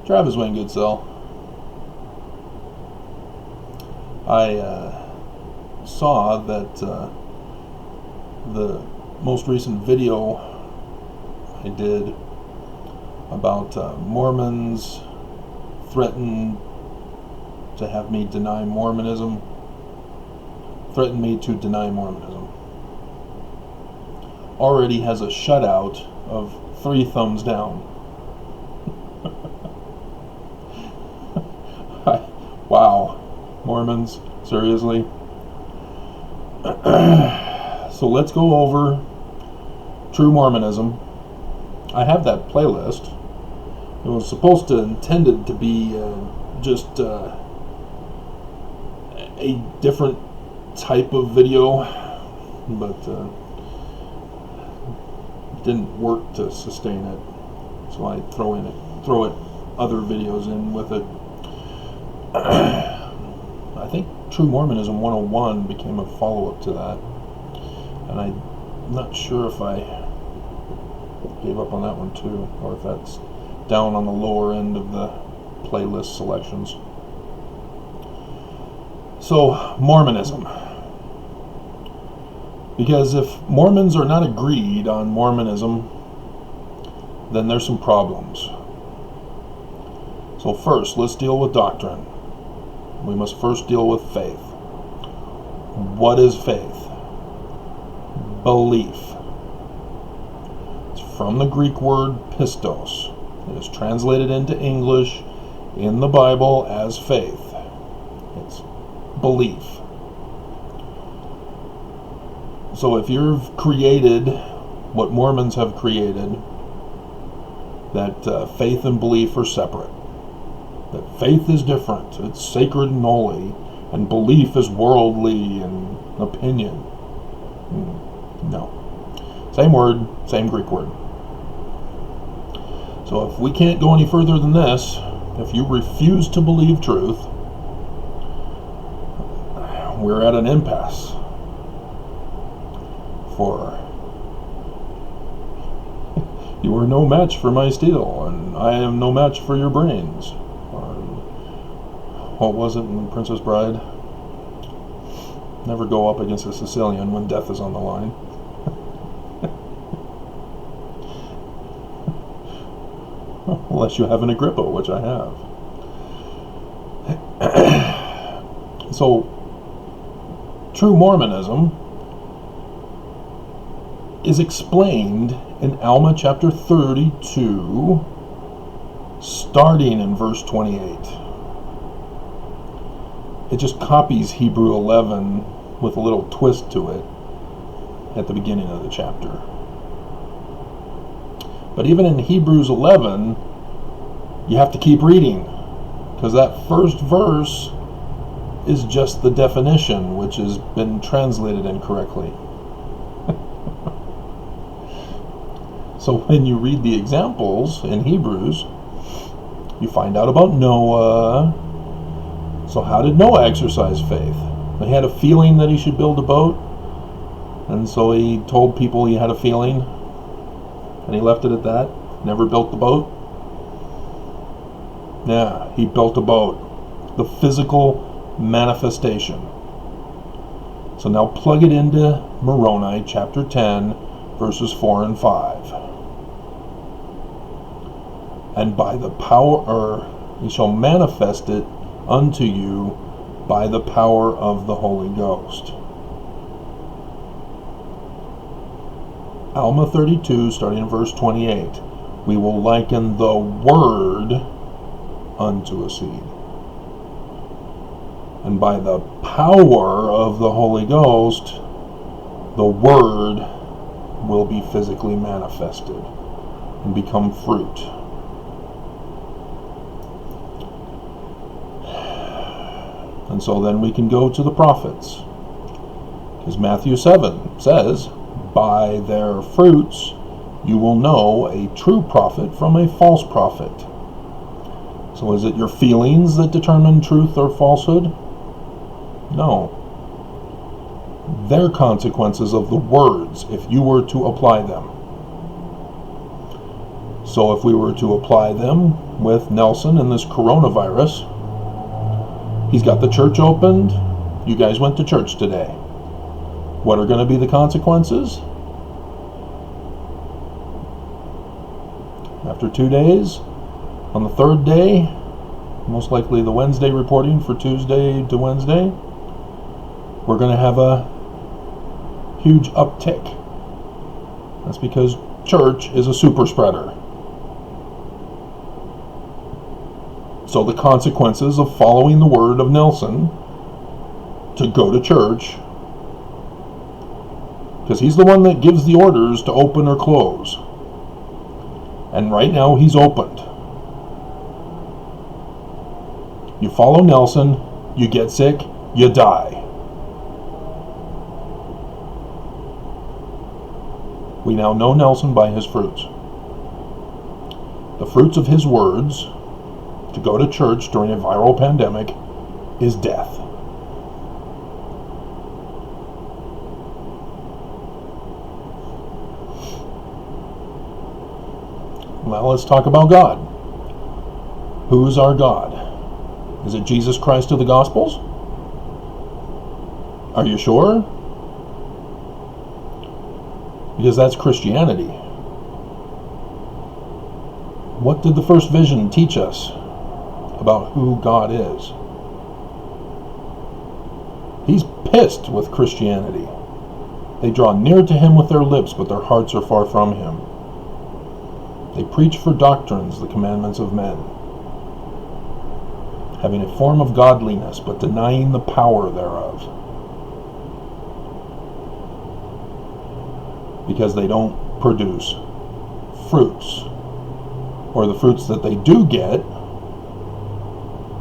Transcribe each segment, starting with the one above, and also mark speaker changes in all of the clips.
Speaker 1: Travis Wayne Goodsell. I saw that the most recent video I did about Mormons threatened to have me deny Mormonism, threatened me to deny Mormonism, already has a shutout of 3 thumbs down. Wow, Mormons, seriously? So let's go over True Mormonism. I have that playlist. It was intended to be just a different type of video, but didn't work to sustain it. So I throw other videos in with it. I think True Mormonism 101 became a follow-up to that, and I'm not sure if I gave up on that one too, or if that's down on the lower end of the playlist selections. So, Mormonism. Because if Mormons are not agreed on Mormonism, then there's some problems. So first, let's deal with doctrine. We must first deal with faith. What is faith? Belief. It's from the Greek word pistos. It is translated into English in the Bible as faith. It's belief. So if you've created what Mormons have created, that faith and belief are separate, that faith is different, it's sacred and holy, and belief is worldly and opinion. No. Same word, same Greek word. So if we can't go any further than this, if you refuse to believe truth, we're at an impasse. For you are no match for my steel, and I am no match for your brains. What was it in Princess Bride? Never go up against a Sicilian when death is on the line. Unless you have an Agrippa, which I have. So, True Mormonism is explained in Alma chapter 32, starting in verse 28. It just copies Hebrew 11 with a little twist to it at the beginning of the chapter. But even in Hebrews 11, you have to keep reading, because that first verse is just the definition, which has been translated incorrectly. So when you read the examples in Hebrews, you find out about Noah. So how did Noah exercise faith? He had a feeling that he should build a boat, and so he told people he had a feeling, and he left it at that. Never built the boat. Yeah, he built a boat. The physical manifestation. So now plug it into Moroni chapter 10, verses 4 and 5. And by the power, he shall manifest it unto you by the power of the Holy Ghost. Alma 32, starting in verse 28. We will liken the word unto a seed. And by the power of the Holy Ghost, the word will be physically manifested and become fruit. And so then we can go to the prophets. Because Matthew 7 says, by their fruits you will know a true prophet from a false prophet. So is it your feelings that determine truth or falsehood? No. They're consequences of the words if you were to apply them. So if we were to apply them with Nelson and this coronavirus, he's got the church opened. You guys went to church today. What are going to be the consequences? After 2 days, on the third day, most likely the Wednesday reporting for Tuesday to Wednesday, we're going to have a huge uptick. That's because church is a super spreader. So the consequences of following the word of Nelson to go to church, because he's the one that gives the orders to open or close. And right now he's opened. You follow Nelson, you get sick, you die. We now know Nelson by his fruits. The fruits of his words to go to church during a viral pandemic is death. Now let's talk about God. Who's our God? Is it Jesus Christ of the Gospels? Are you sure? Because that's Christianity. What did the first vision teach us about who God is? He's pissed with Christianity. They draw near to him with their lips, but their hearts are far from him. They preach for doctrines the commandments of men, having a form of godliness, but denying the power thereof. Because they don't produce fruits. Or the fruits that they do get,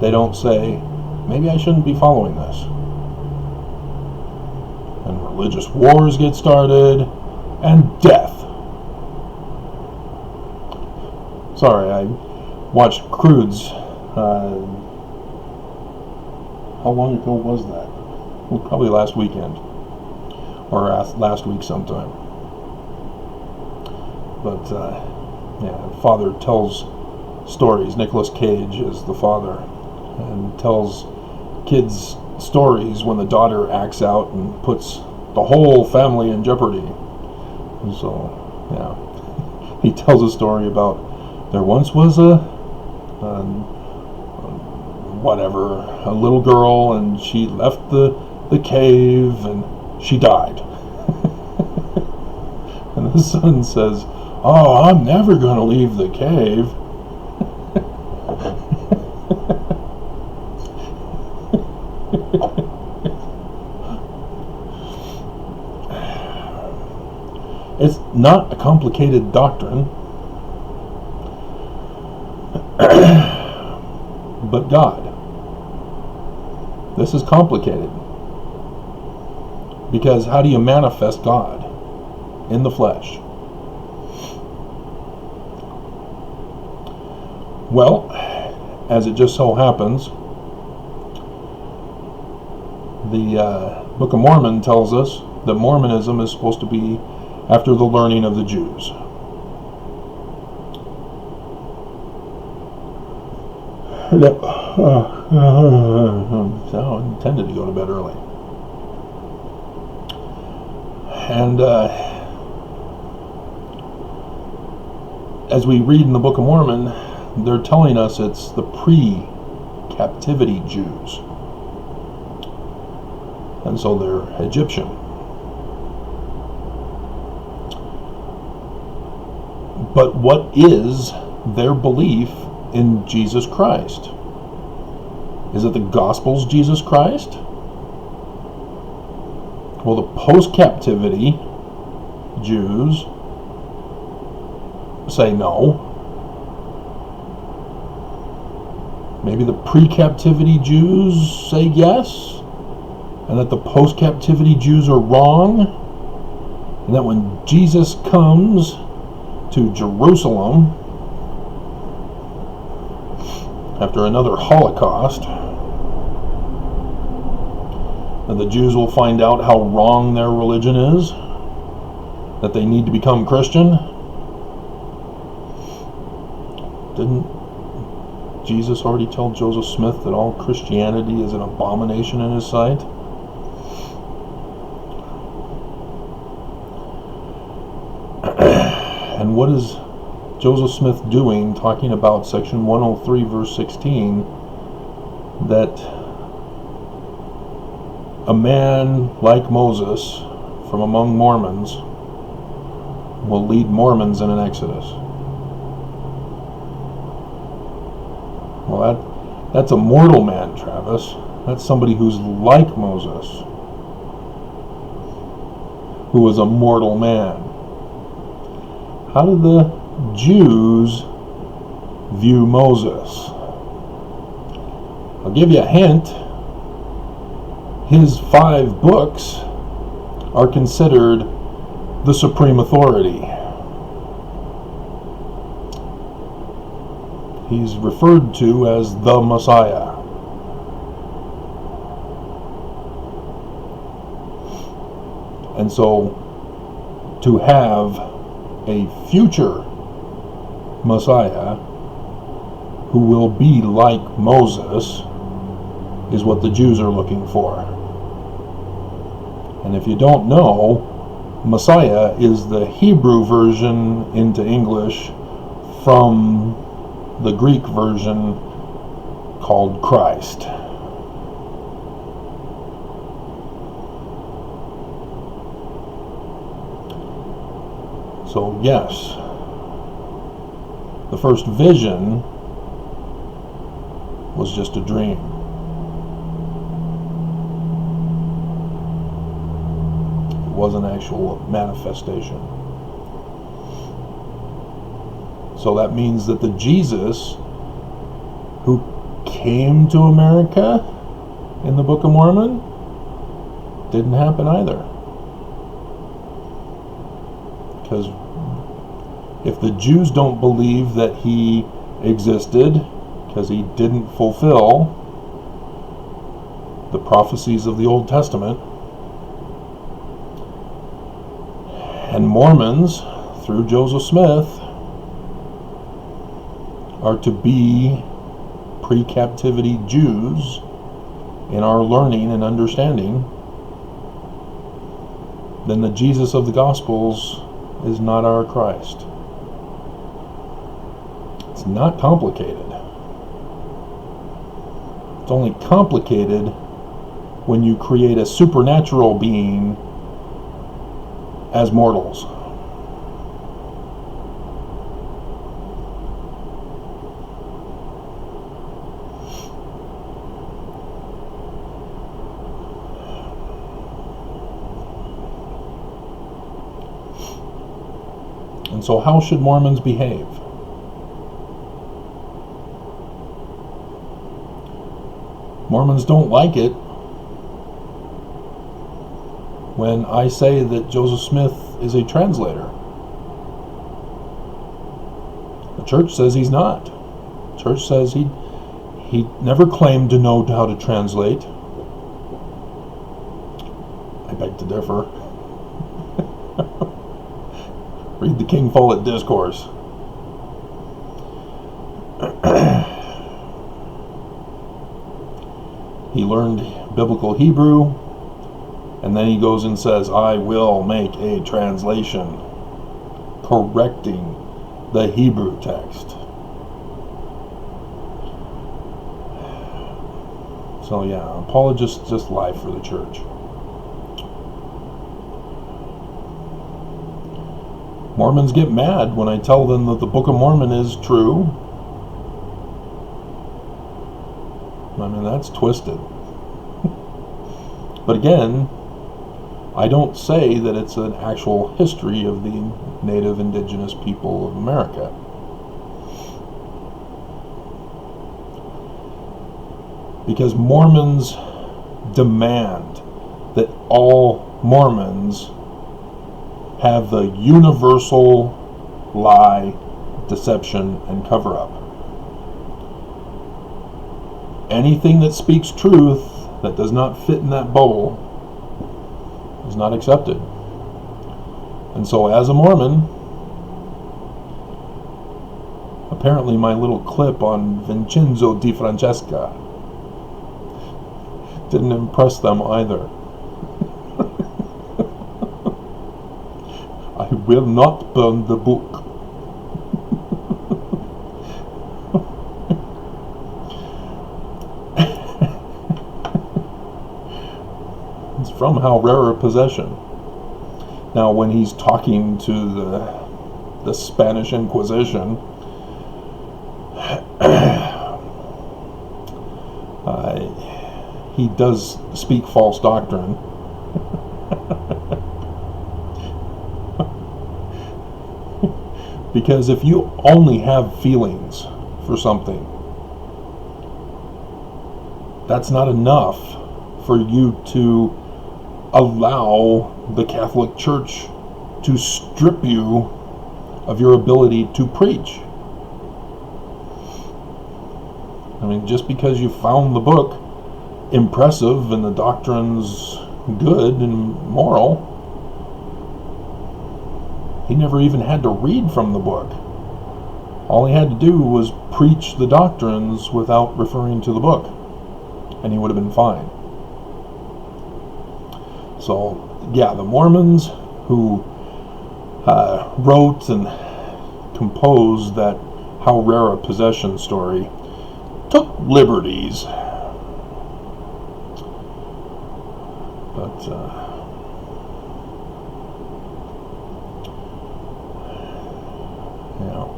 Speaker 1: they don't say, maybe I shouldn't be following this. And religious wars get started, and death. Sorry, I watched Crudes. How long ago was that? Well, probably last weekend. Or last week sometime. But, father tells stories. Nicolas Cage is the father. And tells kids stories when the daughter acts out and puts the whole family in jeopardy. And so, he tells a story about there once was a little girl, and she left the cave and she died. And the son says, "Oh, I'm never going to leave the cave." It's not a complicated doctrine. But God. This is complicated. Because how do you manifest God in the flesh? Well, as it just so happens, the Book of Mormon tells us that Mormonism is supposed to be after the learning of the Jews. I intended to go to bed early. And as we read in the Book of Mormon, they're telling us it's the pre-captivity Jews. And so they're Egyptian. But what is their belief in Jesus Christ? Is it the Gospels Jesus Christ? Well, the post-captivity Jews say no. Maybe the pre-captivity Jews say yes, and that the post-captivity Jews are wrong, and that when Jesus comes to Jerusalem after another Holocaust, and the Jews will find out how wrong their religion is, that they need to become Christian. Didn't Jesus already tell Joseph Smith that all Christianity is an abomination in his sight? And what is Joseph Smith doing talking about section 103 verse 16, that a man like Moses from among Mormons will lead Mormons in an exodus? Well, that's a mortal man, Travis. That's somebody who's like Moses, who was a mortal man. How do the Jews view Moses? I'll give you a hint. His 5 books are considered the supreme authority. He's referred to as the Messiah. And so, to have a future Messiah who will be like Moses is what the Jews are looking for. And if you don't know, Messiah is the Hebrew version into English from the Greek version called Christ. So yes, the first vision was just a dream. It was an actual manifestation. So that means that the Jesus who came to America in the Book of Mormon didn't happen either. Because if the Jews don't believe that he existed because he didn't fulfill the prophecies of the Old Testament, and Mormons, through Joseph Smith, are to be pre-captivity Jews in our learning and understanding, then the Jesus of the Gospels is not our Christ. It's not complicated. It's only complicated when you create a supernatural being as mortals. And so how should Mormons behave? Mormons don't like it when I say that Joseph Smith is a translator. The church says he's not. The church says he never claimed to know how to translate. I beg to differ. Read the King Follett Discourse. He learned biblical Hebrew, and then he goes and says, I will make a translation correcting the Hebrew text. So yeah, apologists just lie for the church. Mormons get mad when I tell them that the Book of Mormon is true. I mean, that's twisted. But again, I don't say that it's an actual history of the native indigenous people of America. Because Mormons demand that all Mormons have the universal lie, deception, and cover-up. Anything that speaks truth that does not fit in that bubble is not accepted. And so as a Mormon, Apparently my little clip on Vincenzo di Francesca didn't impress them either. I will not burn the book. It's from How Rare a Possession. Now, when he's talking to the Spanish Inquisition, he does speak false doctrine. Because if you only have feelings for something, that's not enough for you to allow the Catholic Church to strip you of your ability to preach. I mean, just because you found the book impressive and the doctrines good and moral, he never even had to read from the book. All he had to do was preach the doctrines without referring to the book, and he would have been fine. So, yeah, the Mormons who wrote and composed that How Rare a Possession story took liberties. But, yeah.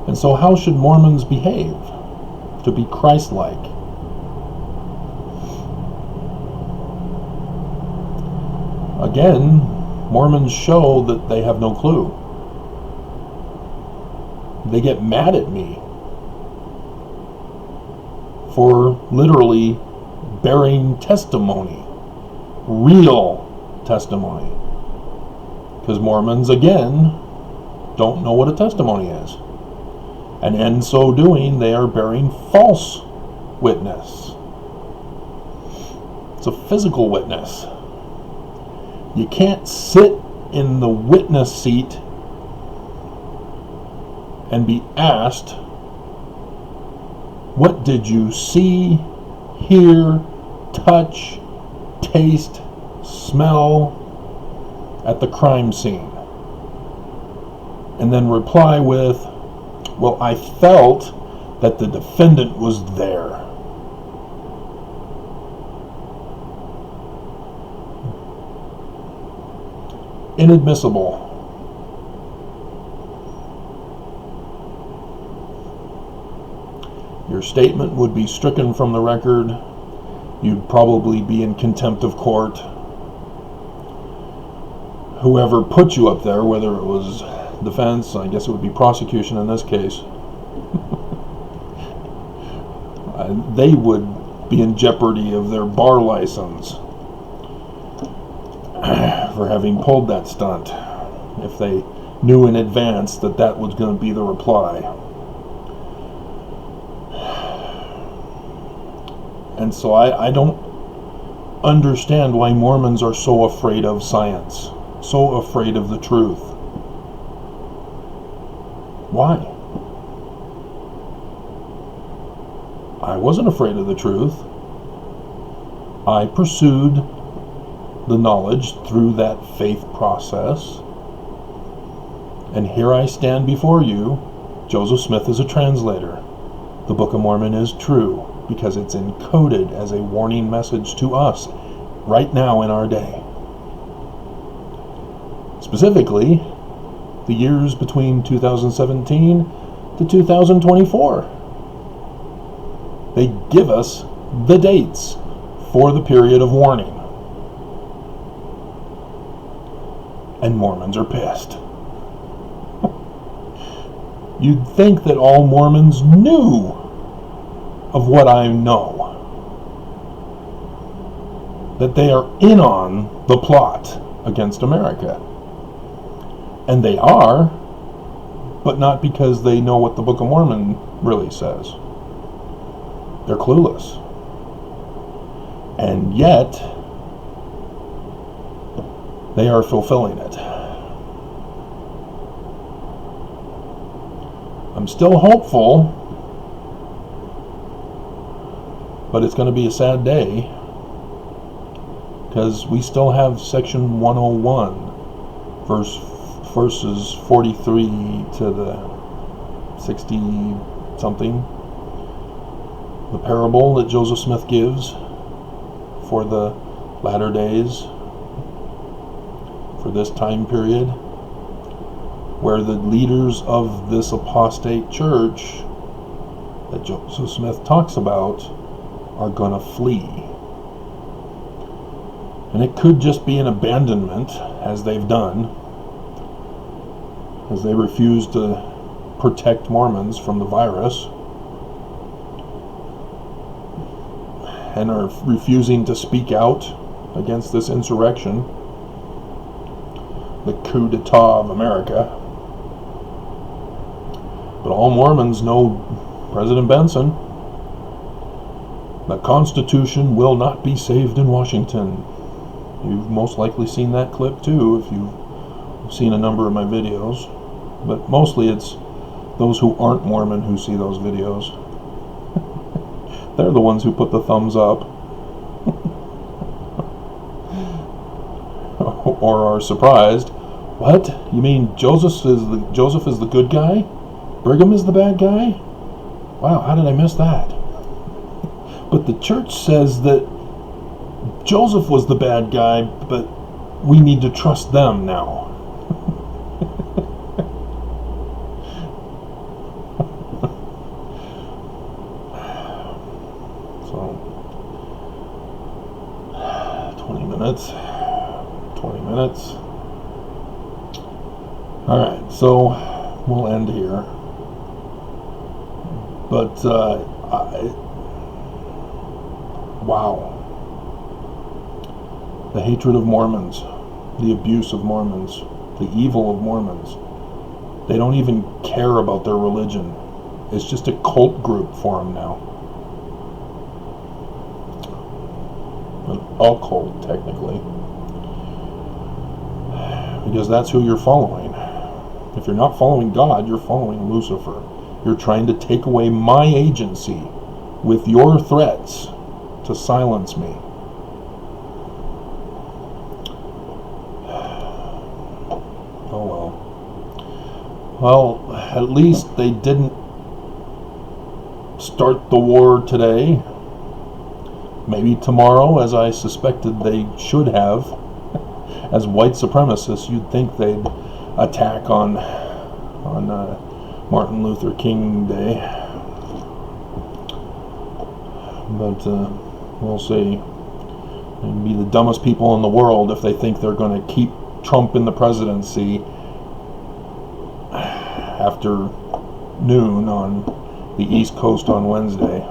Speaker 1: And so how should Mormons behave to be Christ-like? Again, Mormons show that they have no clue. They get mad at me for literally bearing testimony, real testimony. Because Mormons, again, don't know what a testimony is. And in so doing, they are bearing false witness. It's a physical witness. You can't sit in the witness seat and be asked, what did you see, hear, touch, taste, smell at the crime scene? And then reply with, well, I felt that the defendant was there. Inadmissible. Your statement would be stricken from the record. You'd probably be in contempt of court. Whoever put you up there, whether it was defense, I guess it would be prosecution in this case, they would be in jeopardy of their bar license for having pulled that stunt if they knew in advance that that was going to be the reply. And so I don't understand why Mormons are so afraid of science, so afraid of the truth. Why? I wasn't afraid of the truth. I pursued the knowledge through that faith process. And here I stand before you. Joseph Smith is a translator. The Book of Mormon is true because it's encoded as a warning message to us right now in our day. Specifically, the years between 2017 to 2024. They give us the dates for the period of warning. And Mormons are pissed. You'd think that all Mormons knew of what I know. That they are in on the plot against America. And they are, but not because they know what the Book of Mormon really says. They're clueless. And yet, they are fulfilling it. I'm still hopeful, but it's going to be a sad day, because we still have section 101, verses 43 to the 60 something, the parable that Joseph Smith gives for the latter days, for this time period, where the leaders of this apostate church that Joseph Smith talks about are going to flee. And it could just be an abandonment, as they've done, as they refuse to protect Mormons from the virus and are refusing to speak out against this insurrection, the coup d'etat of America. But all Mormons know President Benson. The Constitution will not be saved in Washington. You've most likely seen that clip too, if you've seen a number of my videos. But mostly it's those who aren't Mormon who see those videos. They're the ones who put the thumbs up. Or are surprised. What? You mean Joseph is the good guy? Brigham is the bad guy? Wow, how did I miss that? But the church says that Joseph was the bad guy, but we need to trust them now. So, 20 minutes. Alright, so we'll end here. But, wow. The hatred of Mormons, the abuse of Mormons, the evil of Mormons. They don't even care about their religion. It's just a cult group for them now. An occult, technically. Because that's who you're following. If you're not following God, you're following Lucifer. You're trying to take away my agency with your threats to silence me. Oh well. Well, at least they didn't start the war today. Maybe tomorrow, as I suspected they should have. As white supremacists, you'd think they'd attack on Martin Luther King Day. But we'll see. They'd be the dumbest people in the world if they think they're going to keep Trump in the presidency after noon on the East Coast on Wednesday.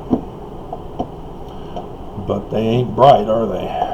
Speaker 1: But they ain't bright, are they?